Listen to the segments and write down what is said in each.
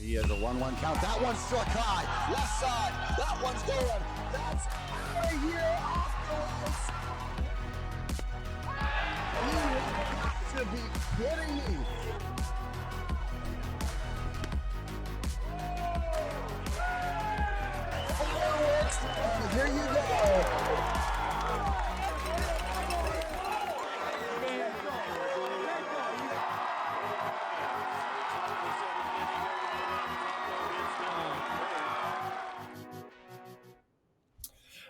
He has a 1-1 count. That one's struck high. Left side. That one's going. That's out of here off the wall. You have to be kidding me. Fireworks. Here you go.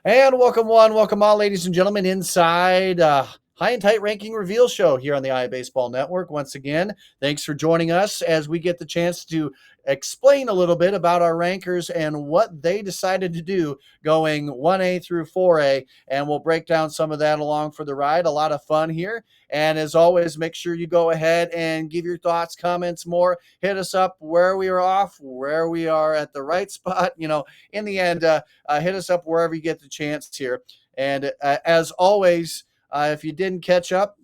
And welcome all, ladies and gentlemen, inside High and Tight Ranking Reveal Show here on the IAbaseball Network. Once again, thanks for joining us as we get the chance to explain a little bit about our rankers and what they decided to do going 1A through 4A, and we'll break down some of that along for the ride. A lot of fun here. And as always, make sure you go ahead and give your thoughts, comments, more. Hit us up where we are off, where we are at the right spot. You know, in the end, hit us up wherever you get the chance here. And as always, if you didn't catch up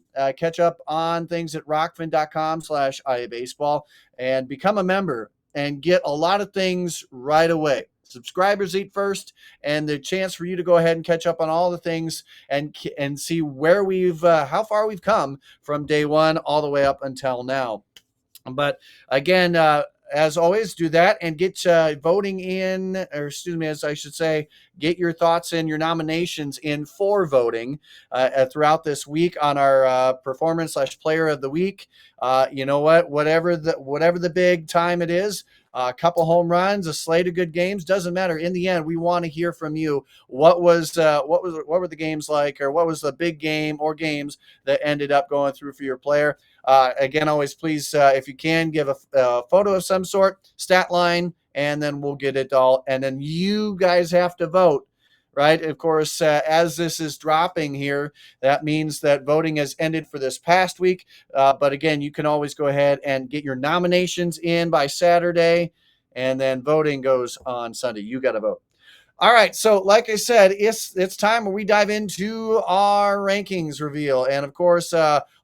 on things at rockfin.com/IAbaseball and become a member and get a lot of things right away. Subscribers eat first, and the chance for you to go ahead and catch up on all the things and see where how far we've come from day one all the way up until now. But again, as always, do that and get voting in, or excuse me, as I should say, get your thoughts and your nominations in for voting throughout this week on our performance/player of the week. You know what? Whatever the big time it is, a couple home runs, a slate of good games, doesn't matter. In the end, we want to hear from you. What were the games like, or what was the big game or games that ended up going through for your player? Again, always please, if you can, give a photo of some sort, stat line, and then we'll get it all. And then you guys have to vote, right? Of course, as this is dropping here, that means that voting has ended for this past week. But again, you can always go ahead and get your nominations in by Saturday, and then voting goes on Sunday. You got to vote. All right, so like I said, it's time where we dive into our rankings reveal. And of course,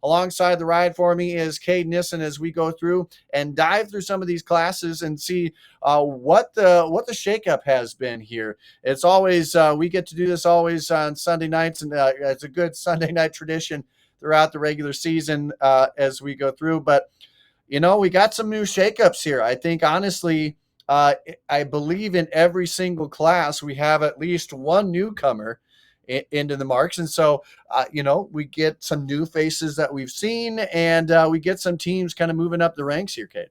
alongside the ride for me is Cade Nissen as we go through and dive through some of these classes and see what the shakeup has been here. It's always, we get to do this always on Sunday nights, and it's a good Sunday night tradition throughout the regular season as we go through. But, you know, we got some new shakeups here. I think, honestly, I believe in every single class we have at least one newcomer into the marks. And so, you know, we get some new faces that we've seen, and we get some teams kind of moving up the ranks here, Kate.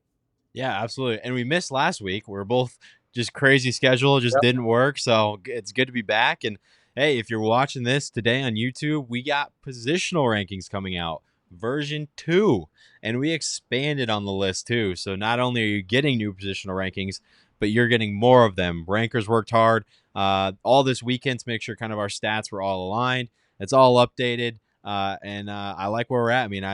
Yeah, absolutely. And we missed last week. We're both just crazy schedule, just didn't work. So it's good to be back. And hey, if you're watching this today on YouTube, we got positional rankings coming out, version 2. And we expanded on the list too. So not only are you getting new positional rankings, but you're getting more of them. Rankers worked hard all this weekend to make sure kind of our stats were all aligned. It's all updated. And I like where we're at. I mean,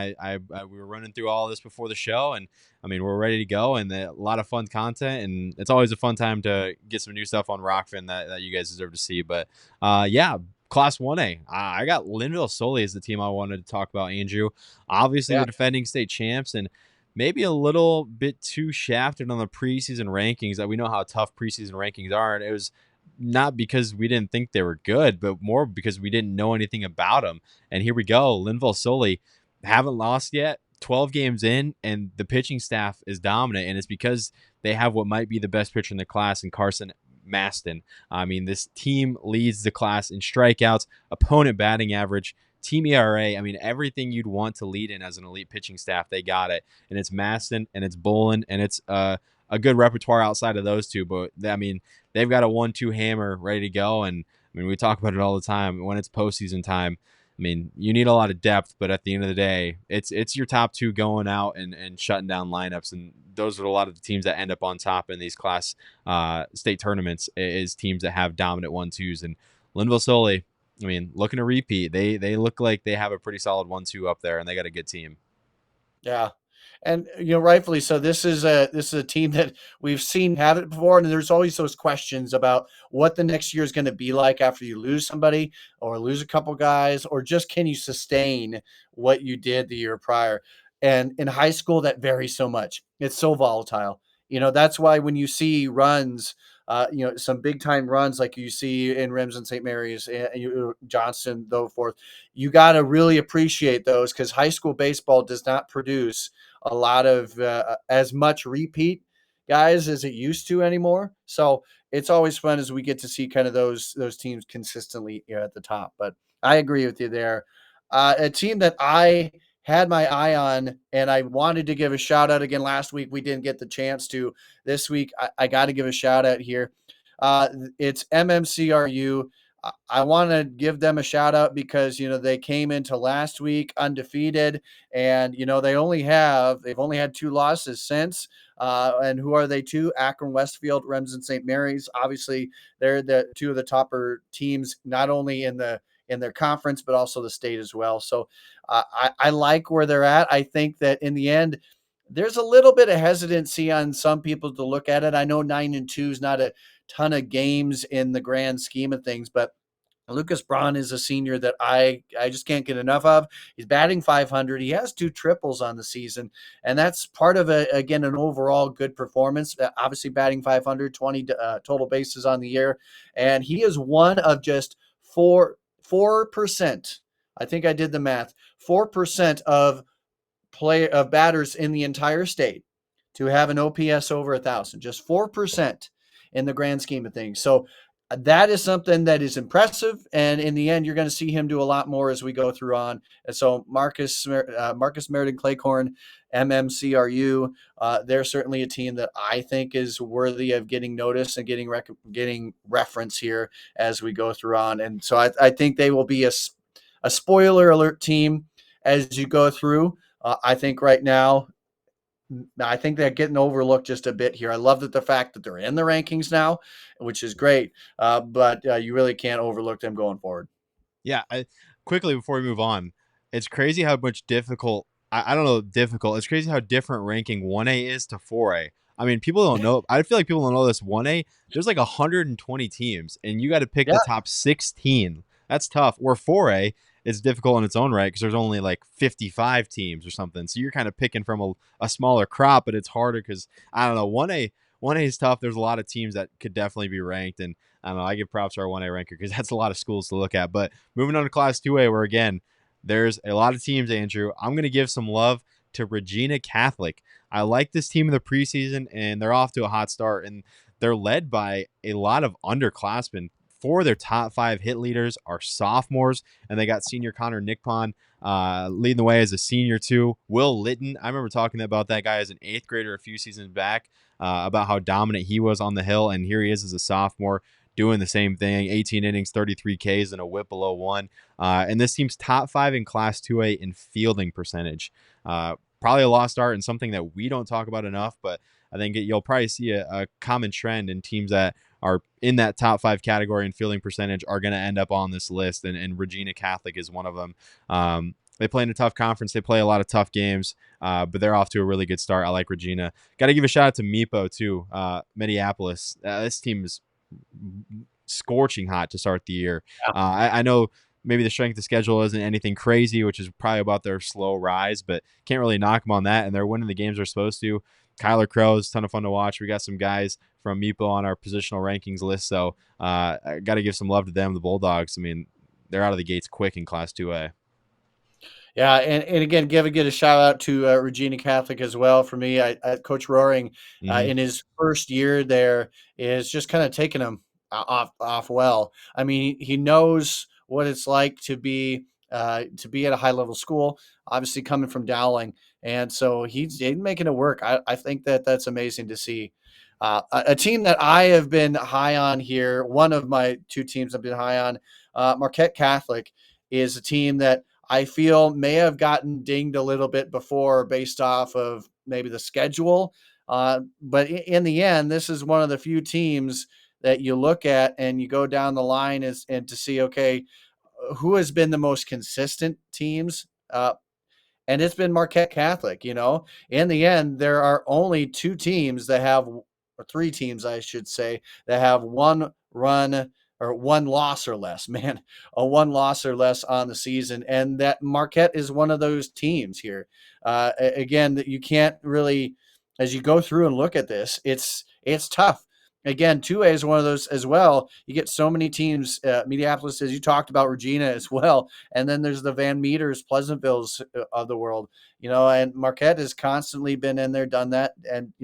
we were running through all this before the show, and I mean, we're ready to go, and a lot of fun content, and it's always a fun time to get some new stuff on Rockfin that you guys deserve to see. But yeah, Class 1A, I got Linville Sully as the team I wanted to talk about, Andrew. Obviously, the defending state champs, and maybe a little bit too shafted on the preseason rankings. That we know how tough preseason rankings are, and it was not because we didn't think they were good, but more because we didn't know anything about them. And here we go. Linville Sully haven't lost yet, 12 games in, and the pitching staff is dominant. And it's because they have what might be the best pitcher in the class in Carson Maston. I mean, this team leads the class in strikeouts, opponent batting average, team ERA. I mean, everything you'd want to lead in as an elite pitching staff, they got it. And it's Maston, and it's Bolin, and it's a good repertoire outside of those two. But, I mean, they've got a 1-2 hammer ready to go. And, I mean, we talk about it all the time. When it's postseason time, I mean, you need a lot of depth, but at the end of the day, it's your top two going out and shutting down lineups. And those are a lot of the teams that end up on top in these class state tournaments, is teams that have dominant 1-2s. And Linville Sully, I mean, looking to repeat. They look like they have a pretty solid 1-2 up there, and they got a good team. Yeah. And, you know, rightfully so. This is a team that we've seen have it before, and there's always those questions about what the next year is going to be like after you lose somebody or lose a couple guys, or just can you sustain what you did the year prior. And in high school, that varies so much. It's so volatile. That's why when you see runs, some big time runs like you see in Remsen St. Mary's and Johnston, though forth, you got to really appreciate those because high school baseball does not produce a lot of as much repeat guys as it used to anymore. So it's always fun as we get to see kind of those teams consistently at the top. But I agree with you there. A team that I had my eye on and I wanted to give a shout out again last week. We didn't get the chance to. This week, I got to give a shout out here. It's MMCRU. I want to give them a shout out because they came into last week undefeated, and they've only had 2 losses since. And who are they to? Akron Westfield, Remsen St. Mary's. Obviously, they're the 2 of the topper teams, not only in their conference but also the state as well. So I like where they're at. I think that in the end, there's a little bit of hesitancy on some people to look at it. I know 9-2 is not a ton of games in the grand scheme of things, but Lucas Braun is a senior that I just can't get enough of. He's batting 500. He has 2 triples on the season, and that's part of an overall good performance. Obviously, batting 500, 20 total bases on the year, and he is one of just 4%. I think I did the math. 4% of batters in the entire state to have an OPS over 1,000, just 4% in the grand scheme of things. So that is something that is impressive. And in the end, you're going to see him do a lot more as we go through on. And so Marcus Meriden Claycorn, MMCRU, they're certainly a team that I think is worthy of getting notice and getting reference here as we go through on. And so I think they will be a spoiler alert team as you go through. I think right now, I think they're getting overlooked just a bit here. I love the fact that they're in the rankings now, which is great, but you really can't overlook them going forward. Yeah, quickly before we move on, it's crazy how much difficult. I don't know difficult. It's crazy how different ranking 1A is to 4A. I mean, people don't know. I feel like people don't know this. 1A, there's like 120 teams, and you got to pick Yeah. the top 16. That's tough. Or 4A, it's difficult in its own right because there's only like 55 teams or something. So you're kind of picking from a smaller crop, but it's harder because I don't know. 1A is tough. There's a lot of teams that could definitely be ranked, and I don't know. I give props to our 1A ranker because that's a lot of schools to look at. But moving on to Class 2A, where again, there's a lot of teams, Andrew. I'm going to give some love to Regina Catholic. I like this team in the preseason, and they're off to a hot start, and they're led by a lot of underclassmen. 4 of their top 5 hit leaders are sophomores, and they got senior Connor Nickpon leading the way as a senior too. Will Litton, I remember talking about that guy as an 8th grader a few seasons back, about how dominant he was on the hill, and here he is as a sophomore doing the same thing. 18 innings, 33 Ks, and a whip below 1. And this team's top 5 in Class 2A in fielding percentage. Probably a lost art and something that we don't talk about enough, but I think you'll probably see a common trend in teams that are in that top 5 category in fielding percentage are going to end up on this list, and Regina Catholic is one of them. They play in a tough conference. They play a lot of tough games, but they're off to a really good start. I like Regina. Got to give a shout out to Meepo, too, Minneapolis. This team is scorching hot to start the year. I know maybe the strength of schedule isn't anything crazy, which is probably about their slow rise, but can't really knock them on that, and they're winning the games they're supposed to. Kyler Crow is a ton of fun to watch. We got some guys from Meepo on our positional rankings list, so I got to give some love to them, the Bulldogs. I mean, they're out of the gates quick in Class 2A. Yeah, and again, get a shout out to Regina Catholic as well. For me, Coach Roaring in his first year there is just kind of taking him off well. I mean, he knows what it's like to be at a high level school. Obviously, coming from Dowling, and so he's making it work. I think that's amazing to see. A team that I have been high on here, one of my 2 teams I've been high on, Marquette Catholic, is a team that I feel may have gotten dinged a little bit before based off of maybe the schedule. But in the end, this is one of the few teams that you look at and you go down the line and to see, okay, who has been the most consistent teams? And it's been Marquette Catholic. In the end, there are only 2 teams that have, or 3 teams, I should say, that have 1 run or 1 loss or less, man, a 1 loss or less on the season. And that Marquette is one of those teams here. Again, that you can't really as you go through and look at this, it's tough. Again, 2A is one of those as well. You get so many teams. Minneapolis, as you talked about, Regina as well, and then there's the Van Meters, Pleasantville's of the world, and Marquette has constantly been in there, done that, and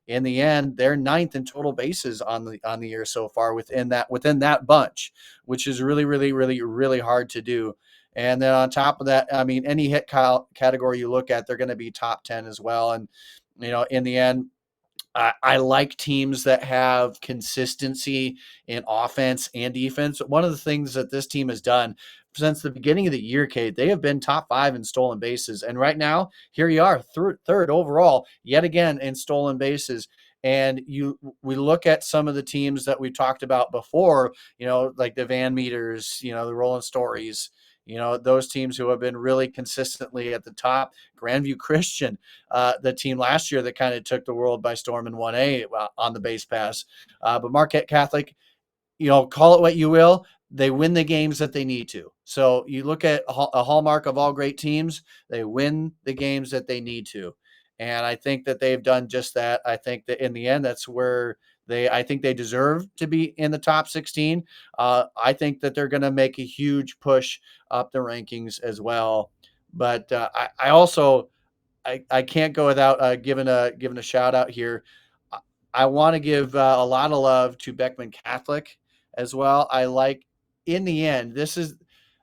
in the end, they're ninth in total bases on the year so far within that bunch, which is really, really, really, really hard to do. And then on top of that, I mean, any hit category you look at, they're going to be top 10 as well. And in the end, I like teams that have consistency in offense and defense. One of the things that this team has done since the beginning of the year, Kate, they have been top 5 in stolen bases. And right now, here you are, third overall, yet again in stolen bases. And we look at some of the teams that we talked about before, like the Van Meters, the Rolling Stories, those teams who have been really consistently at the top. Grandview Christian, the team last year that kind of took the world by storm in 1A on the base pass. But Marquette Catholic, call it what you will, they win the games that they need to. So you look at a hallmark of all great teams, they win the games that they need to. And I think that they've done just that. I think that in the end, that's where I think they deserve to be in the top 16. I think that they're going to make a huge push up the rankings as well. But I also, I can't go without giving a shout out here. I want to give a lot of love to Beckman Catholic as well. I like, in the end, this is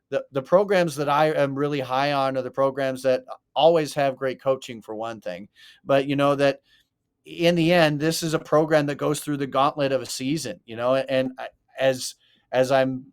the programs that I am really high on are the programs that always have great coaching for one thing, but that in the end, this is a program that goes through the gauntlet of a season, and as as I'm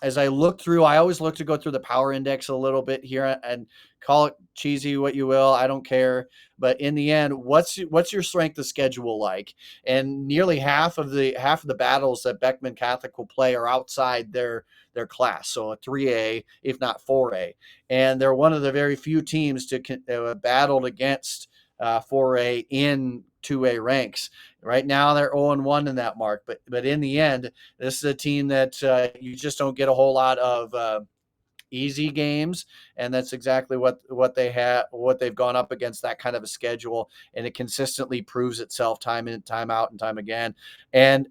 as I look through, I always look to go through the power index a little bit here and call it cheesy what you will. I don't care. But in the end, what's your strength of schedule like? And nearly half of the battles that Beckman Catholic will play are outside their class, so a 3A, if not 4A. And they're one of the very few teams to battled against 4A in 2A ranks. Right now, they're 0-1 in that mark, but in the end, this is a team that you just don't get a whole lot of easy games, and that's exactly what they've gone up against, that kind of a schedule, and it consistently proves itself time in, time out, and time again. And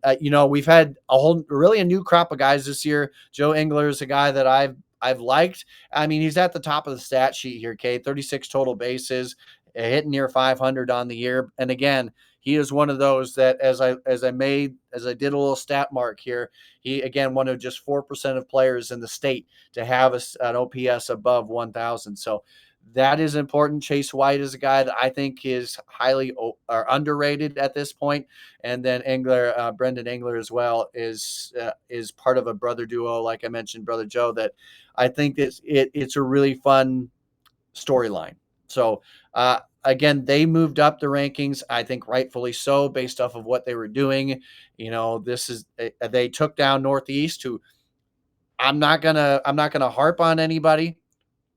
we've had a new crop of guys this year. Joe Engler is a guy that I've liked. I mean, he's at the top of the stat sheet here, Kate. 36 total bases, hitting near 500 on the year, and again, he is one of those that as I did a little stat mark here, he again one of just 4% of players in the state to have an OPS above 1,000. So that is important. Chase White is a guy that I think is highly or underrated at this point, and then Engler, Brendan Engler as well is part of a brother duo, like I mentioned, brother Joe. That I think it's a really fun storyline. So again, they moved up the rankings, I think rightfully so, based off of what they were doing. They took down Northeast, who I'm not gonna harp on anybody.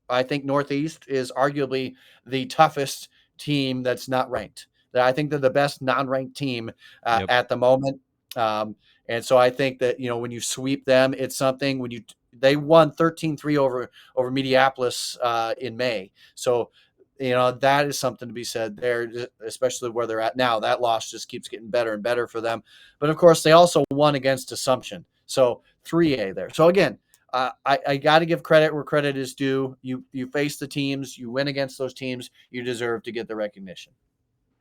I think Northeast is arguably the toughest team that's not ranked. I think they're the best non-ranked team Yep. at the moment. And so I think that, when you sweep them, it's something. They won 13-3 over Minneapolis in May. So, that is something to be said there, especially where they're at now. That loss just keeps getting better and better for them. But of course, they also won against Assumption. So 3A there. So again, I got to give credit where credit is due. You face the teams, you win against those teams, you deserve to get the recognition.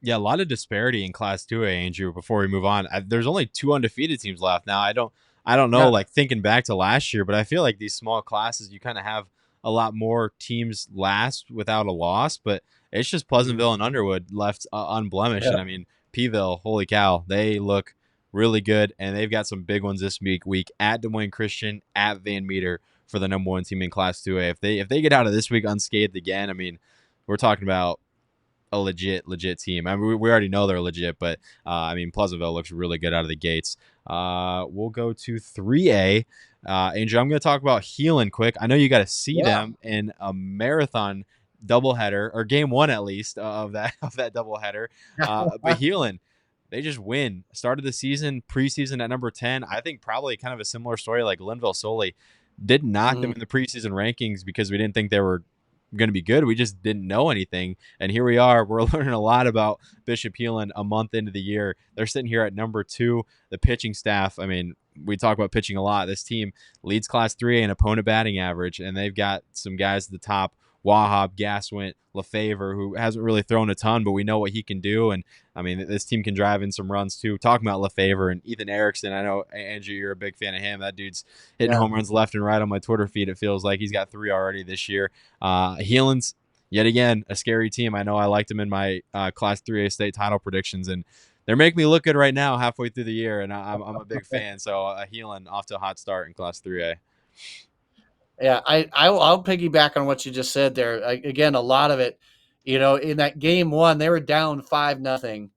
Yeah, a lot of disparity in Class 2A, Andrew. Before we move on, there's only 2 undefeated teams left now. I don't know, Yeah. like thinking back to last year, but I feel like these small classes, you kind of have a lot more teams last without a loss. But it's just Pleasantville and Underwood left unblemished. Yeah. And I mean, Peeville, holy cow, they look really good, and they've got some big ones this week at Des Moines Christian, at Van Meter for the #1 team in Class 2A. If they get out of this week unscathed again, I mean, we're talking about a legit team. I mean, we already know they're legit, but I mean, Pleasantville looks really good out of the gates. We'll go to 3A. Andrew, I'm going to talk about Heelan quick. I know you got to see them in a marathon doubleheader, or game 1 at least of that doubleheader. But Heelan, they just win. Started the season, preseason at number 10. I think probably kind of a similar story like Linville Solely. Didn't knock them in the preseason rankings because we didn't think they were going to be good. We just didn't know anything. And here we are. We're learning a lot about Bishop Heelan a month into the year. They're sitting here at number 2. The pitching staff, I mean, we talk about pitching a lot. This team leads Class 3A in opponent batting average, and they've got some guys at the top, Wahab, Gaswint, Lefevre, who hasn't really thrown a ton, but we know what he can do. And I mean, this team can drive in some runs too. Talking about Lefevre and Ethan Erickson, I know, Andrew, you're a big fan of him. That dude's hitting home runs left and right on my Twitter feed. It feels like he's got 3 already this year. Heelan's, yet again, a scary team. I know I liked him in my Class 3A state title predictions, and they're making me look good right now halfway through the year, and I'm a big fan. So Heelan off to a hot start in Class 3A. Yeah, I'll piggyback on what you just said there. Again, a lot of it, in that game 1, they were down 5-0,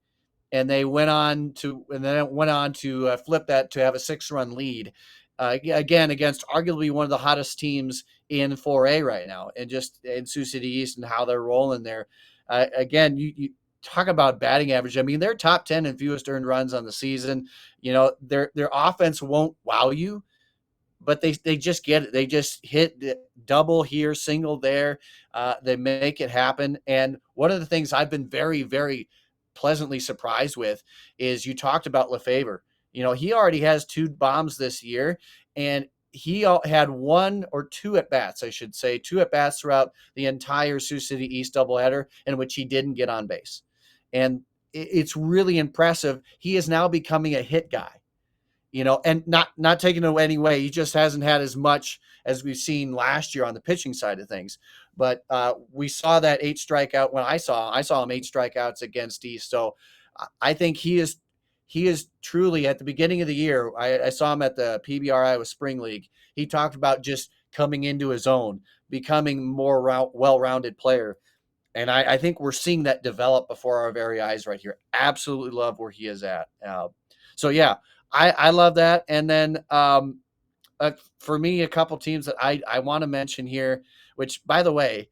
and they went on to flip that to have a 6-run lead. Again, against arguably one of the hottest teams in 4A right now, and just in Sioux City East and how they're rolling there. Again, you talk about batting average. I mean, they're top 10 in fewest earned runs on the season. Their offense won't wow you, but they just get it. They just hit the double here, single there. They make it happen. And one of the things I've been very, very pleasantly surprised with is you talked about Lefevre. He already has 2 bombs this year, and he had 1 or 2 at bats, I should say, 2 at bats throughout the entire Sioux City East doubleheader in which he didn't get on base. And it's really impressive. He is now becoming a hit guy. And not taking it any way. He just hasn't had as much as we've seen last year on the pitching side of things. But we saw that 8 strikeout when I saw him 8 strikeouts against East. So I think he is truly, at the beginning of the year, I saw him at the PBR Iowa Spring League. He talked about just coming into his own, becoming more well-rounded player. And I think we're seeing that develop before our very eyes right here. Absolutely love where he is at. So yeah, I love that. And then for me, a couple teams that I want to mention here, which, by the way,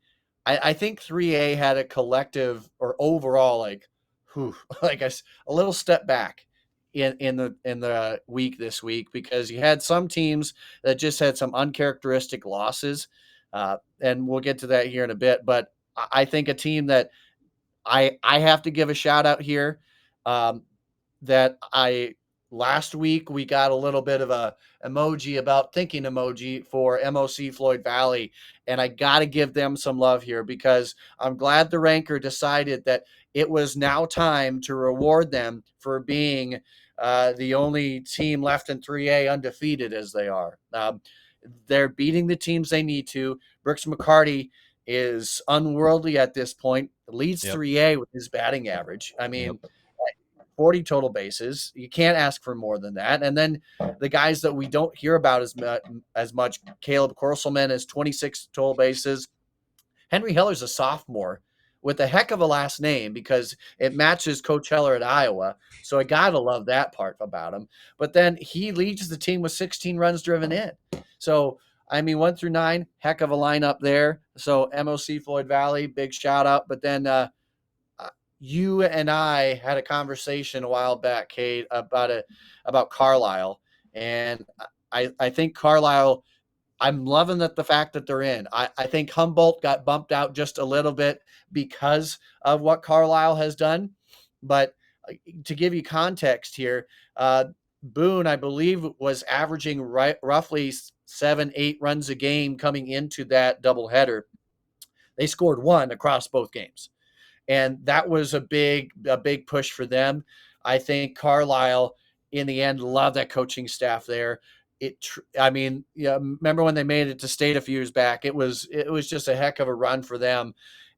I think 3A had a collective or overall like a little step back in the week this week, because you had some teams that just had some uncharacteristic losses, and we'll get to that here in a bit. But I think a team that I have to give a shout out here, that last week we got a little bit of a emoji about thinking emoji for MOC Floyd Valley, and I got to give them some love here, because I'm glad the ranker decided that it was now time to reward them for being the only team left in 3A undefeated as they are. They're beating the teams they need to. Brooks McCarty is unworldly at this point, leads 3A with his batting average. I mean, 40 total bases. You can't ask for more than that. And then the guys that we don't hear about as much, Caleb Korselman has 26 total bases. Henry Heller's a sophomore with a heck of a last name, because it matches Coach Heller at Iowa. So I got to love that part about him. But then he leads the team with 16 runs driven in. So, I mean, 1 through 9, heck of a lineup there. So MOC Floyd Valley, big shout out. But then you and I had a conversation a while back, Kate, about Carlisle. And I think Carlisle, I'm loving the fact that they're in. I think Humboldt got bumped out just a little bit because of what Carlisle has done. But to give you context here, Boone, I believe, was averaging roughly 7-8 runs a game coming into that doubleheader. They scored 1 across both games, and that was a big push for them. I think Carlisle, in the end, loved that coaching staff there. Remember when they made it to state a few years back? It was just a heck of a run for them,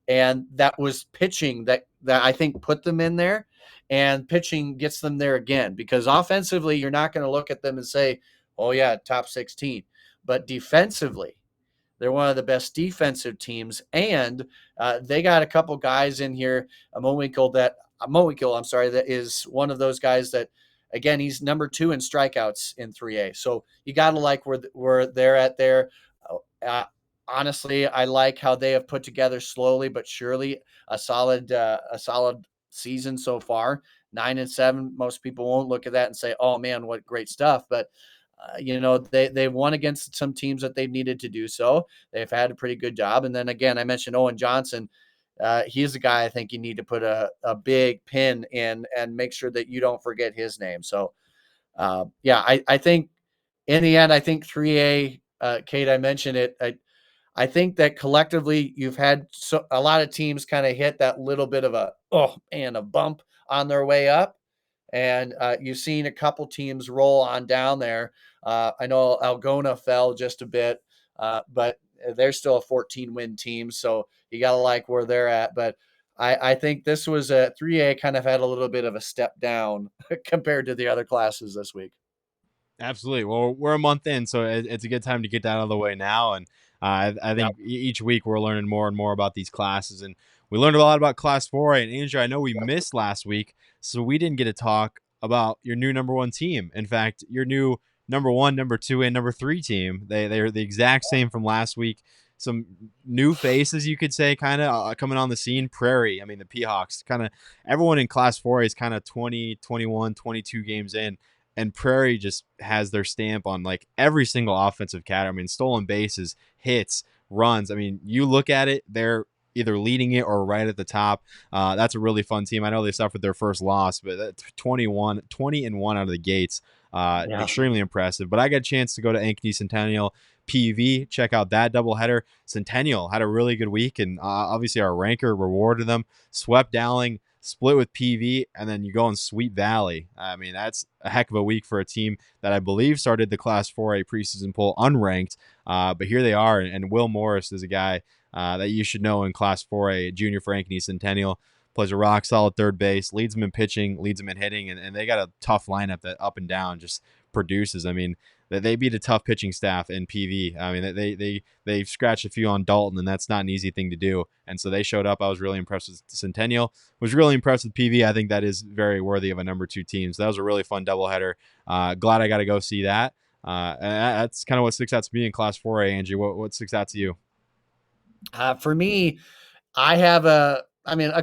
and that was pitching that I think put them in there, and pitching gets them there again, because offensively you're not going to look at them and say, oh yeah, top 16, but defensively they're one of the best defensive teams, and they got a couple guys in here. Mowinkle, that is one of those guys that, again, he's number 2 in strikeouts in 3A. So you got to like where they're at there. Honestly, I like how they have put together slowly but surely a solid season so far. 9-7. Most people won't look at that and say, "Oh man, what great stuff!" But They won against some teams that they've needed to do so. They've had a pretty good job. And then again, I mentioned Owen Johnson. He's a guy I think you need to put a big pin in and make sure that you don't forget his name. So, I think in the end, I think 3A, Kate, I mentioned it. I think that collectively you've had a lot of teams kind of hit that little bit of a bump on their way up. And you've seen a couple teams roll on down there. I know Algona fell just a bit, but they're still a 14-win team, so you got to like where they're at. But I think this was a 3A kind of had a little bit of a step down compared to the other classes this week. Absolutely. Well, we're a month in, so it's a good time to get that out of the way now. And I Yep. think each week we're learning more and more about these classes. And we learned a lot about Class 4A. And Andrew, I know we missed last week, so we didn't get to talk about your new number one team. In fact, your new number one, number two, and number three team. They're the exact same from last week. Some new faces, you could say, kind of coming on the scene. Prairie, I mean, the P-Hawks, kind of everyone in Class 4A is kind of 20, 21, 22 games in, and Prairie just has their stamp on like every single offensive category. I mean, stolen bases, hits, runs. I mean, you look at it, they're either leading it or right at the top. That's a really fun team. I know they suffered their first loss, but that's 20 and 1 out of the gates. Yeah. Extremely impressive. But I got a chance to go to Ankeny Centennial PV, check out that doubleheader. Centennial had a really good week, and obviously our ranker rewarded them, swept Dowling, split with PV, and then you go and sweep Valley. I mean, that's a heck of a week for a team that I believe started the Class 4A preseason poll unranked, but here they are, and Will Morris is a guy that you should know in Class 4A, junior for Ankeny Centennial, plays a rock solid third base, leads them in pitching, leads them in hitting, and they got a tough lineup that up and down just produces. I mean, they beat a tough pitching staff in PV. I mean, they scratched a few on Dalton, and that's not an easy thing to do. And so they showed up. I was really impressed with Centennial. Was really impressed with PV. I think that is very worthy of a number two team. So that was a really fun doubleheader. Glad I got to go see that. And that's kind of what sticks out to me in Class 4A. Angie, what sticks out to you? For me, I have a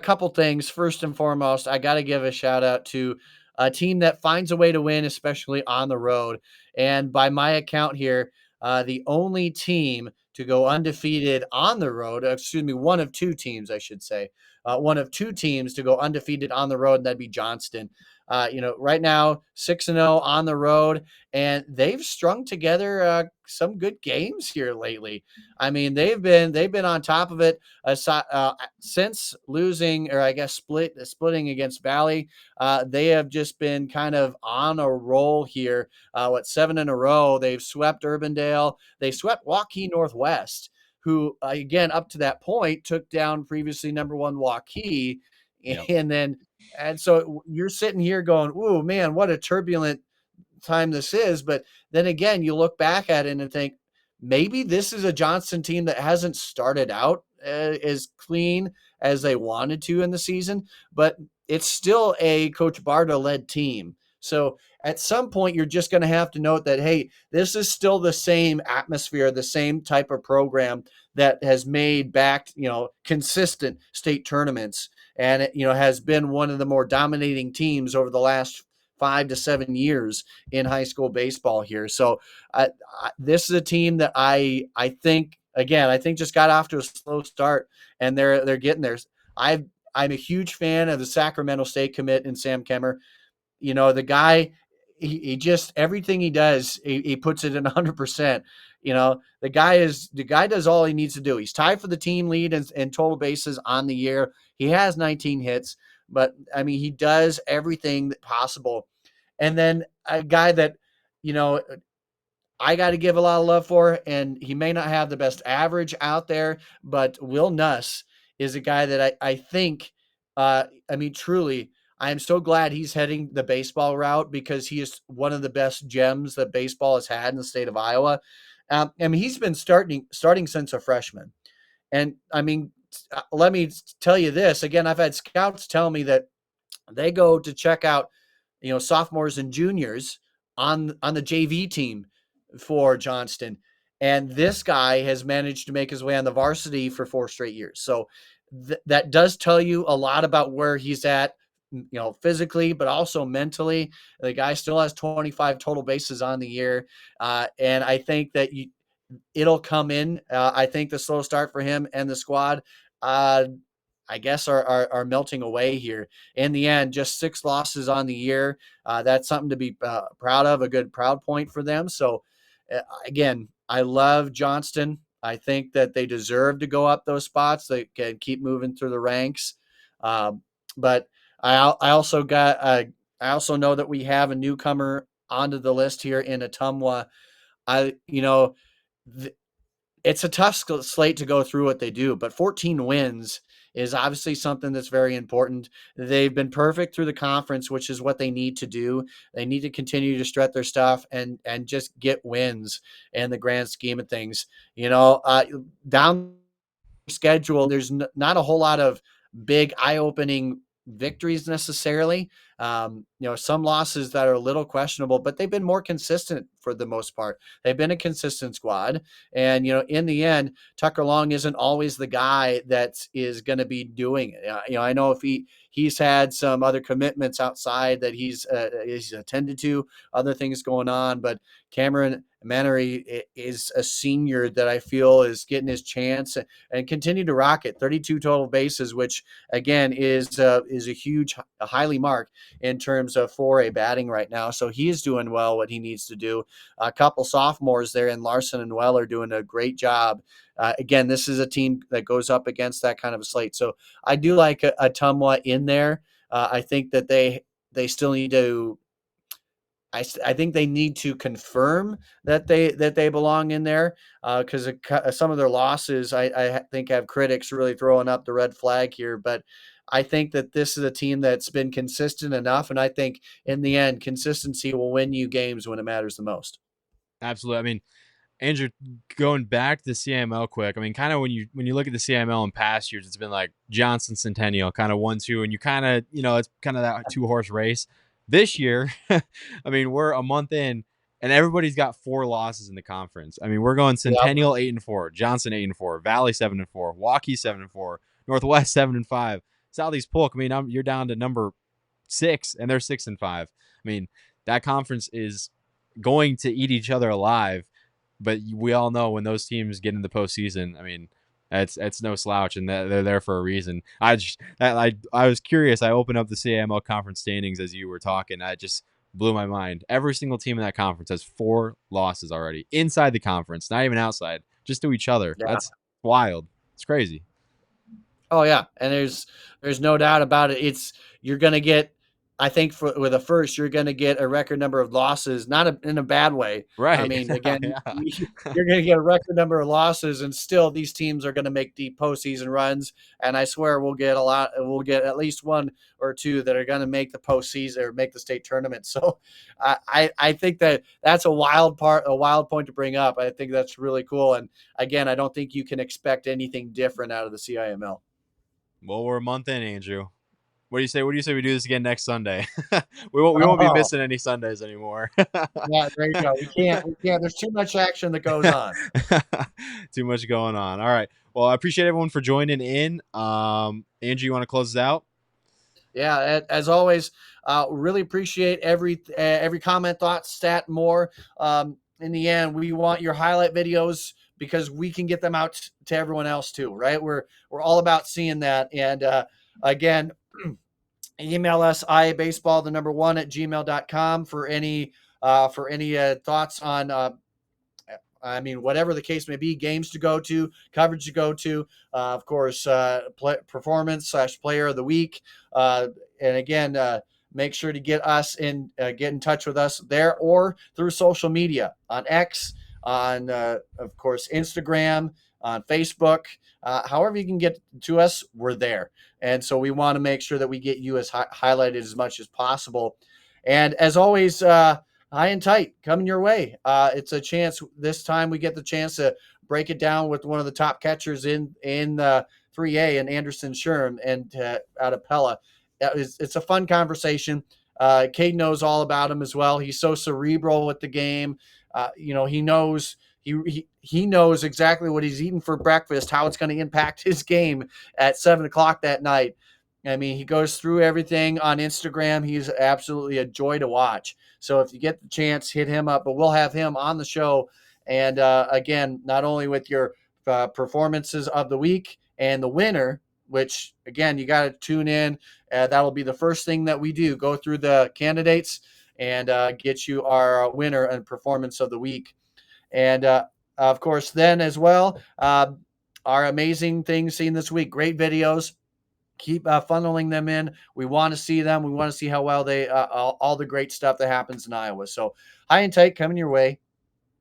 couple things. First and foremost, I got to give a shout out to a team that finds a way to win, especially on the road. And by my account here, the only team to go undefeated on the road, excuse me, one of two teams, I should say, one of two teams to go undefeated on the road, and that'd be Johnston. Right now, 6-0 on the road, and they've strung together some good games here lately. I mean, they've been on top of it since losing, or I guess splitting against Valley. They have just been kind of on a roll here. 7 in a row? They've swept Urbandale. They swept Waukee Northwest, who again up to that point took down previously number one Waukee, Yep. and so you're sitting here going, "Ooh, man, what a turbulent time this is." But then again, you look back at it and think maybe this is a Johnston team that hasn't started out as clean as they wanted to in the season, but it's still a Coach Barta led team. So at some point, you're just going to have to note that, hey, this is still the same atmosphere, the same type of program that has made back, consistent state tournaments, and it, has been one of the more dominating teams over the last 5 to 7 years in high school baseball here. So this is a team that I think just got off to a slow start, and they're getting there. I'm a huge fan of the Sacramento State commit in Sam Kemmer. The guy, he just everything he does, he puts it in 100%. The guy does all he needs to do. He's tied for the team lead in total bases on the year. He has 19 hits, but I mean, he does everything possible. And then a guy that, I got to give a lot of love for, and he may not have the best average out there, but Will Nuss is a guy that I think, truly, I am so glad he's heading the baseball route, because he is one of the best gems that baseball has had in the state of Iowa. He's been starting since a freshman. And let me tell you this again. I've had scouts tell me that they go to check out, sophomores and juniors on the JV team for Johnston, and this guy has managed to make his way on the varsity for 4 straight years. So that does tell you a lot about where he's at physically, but also mentally. The guy still has 25 total bases on the year. And I think that it'll come in. I think the slow start for him and the squad, I guess, are melting away here. In the end, just 6 losses on the year. That's something to be proud of, a good proud point for them. So, again, I love Johnston. I think that they deserve to go up those spots. They can keep moving through the ranks. But I also know that we have a newcomer onto the list here in Atumwa. I you know th- it's a tough slate to go through what they do, but 14 wins is obviously something that's very important. They've been perfect through the conference, which is what they need to do. They need to continue to stretch their stuff and just get wins in the grand scheme of things. Down schedule, there's not a whole lot of big eye-opening victories necessarily. Some losses that are a little questionable, but they've been more consistent for the most part. They've been a consistent squad. And, in the end, Tucker Long isn't always the guy that is going to be doing it. I know if he's had some other commitments outside that he's attended to, other things going on, but Cameron Mannery is a senior that I feel is getting his chance and continue to rock it. 32 total bases, which again is a huge, a highly mark in terms of 4A batting right now. So he is doing well what he needs to do. A couple sophomores there in Larson and Well are doing a great job. Again, this is a team that goes up against that kind of a slate. So I do like a Tumwa in there. I think that they still need to. I think they need to confirm that they belong in there, because some of their losses I think have critics really throwing up the red flag here. But I think that this is a team that's been consistent enough, and I think in the end, consistency will win you games when it matters the most. Absolutely. I mean, Andrew, going back to the CML quick, I mean, kind of when you look at the CML in past years, it's been like Johnson Centennial, kind of 1-2, and you kind of, it's kind of that 2-horse race. This year, I mean, we're a month in, and everybody's got 4 losses in the conference. I mean, we're going Yep. Centennial 8-4, Johnson 8-4, Valley 7-4, Hawkeyes 7-4, Northwest 7-5, Southeast Polk. I mean, you're down to number 6, and they're 6-5. I mean, that conference is going to eat each other alive. But we all know when those teams get in the postseason, I mean, it's no slouch, and they're there for a reason. I was curious. I opened up the CML conference standings as you were talking. That just blew my mind. Every single team in that conference has 4 losses already inside the conference, not even outside, just to each other. Yeah. That's wild. It's crazy. Oh yeah, and there's no doubt about it. You're going to get, I think, with a first, you're going to get a record number of losses, not in a bad way. I Right. mean, again, Yeah. you're going to get a record number of losses, and still these teams are going to make deep postseason runs. And I swear we'll get at least 1 or 2 that are going to make the postseason or make the state tournament. So I think that's a wild point to bring up. I think that's really cool. And again, I don't think you can expect anything different out of the CIML. Well, we're a month in, Andrew. What do you say? What do you say we do this again next Sunday? We won't be Oh, missing any Sundays anymore. yeah, there you go. We can't. There's too much action that goes on. Too much going on. All right. Well, I appreciate everyone for joining in. Andrew, you want to close this out? Yeah, as always, really appreciate every comment, thought, stat, more. In the end, we want your highlight videos because we can get them out to everyone else too, right? We're all about seeing that. And again, email us IAbaseball #1 at gmail.com for any thoughts on whatever the case may be, games to go to, coverage to go to, of course, performance/player of the week. And again, make sure to get in touch with us there or through social media on X, on, of course, Instagram, on Facebook. However you can get to us, we're there. And so we want to make sure that we get you as highlighted as much as possible. And as always, high and tight coming your way. It's a chance. This time we get the chance to break it down with one of the top catchers in 3A, and Anderson Sherm, and out of Pella. It's a fun conversation. Cade knows all about him as well. He's so cerebral with the game. He knows he knows exactly what he's eating for breakfast, how it's going to impact his game at 7:00 that night. I mean, he goes through everything on Instagram. He's absolutely a joy to watch. So if you get the chance, hit him up. But we'll have him on the show. And again, not only with your performances of the week and the winner, which again, you got to tune in. That'll be the first thing that we do, go through the candidates and get you our winner and performance of the week. And of course, then as well, our amazing things seen this week, great videos. Keep funneling them in. We want to see them. We want to see how well they all the great stuff that happens in Iowa. So high and tight coming your way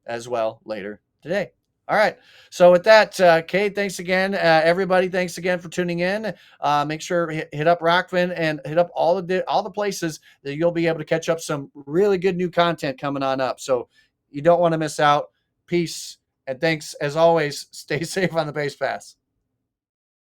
as well later today. All right. So with that, Kate, thanks again. Everybody, thanks again for tuning in. Make sure hit up Rockfin and hit up all the places that you'll be able to catch up some really good new content coming on up. So you don't want to miss out. Peace and thanks as always. Stay safe on the base pass.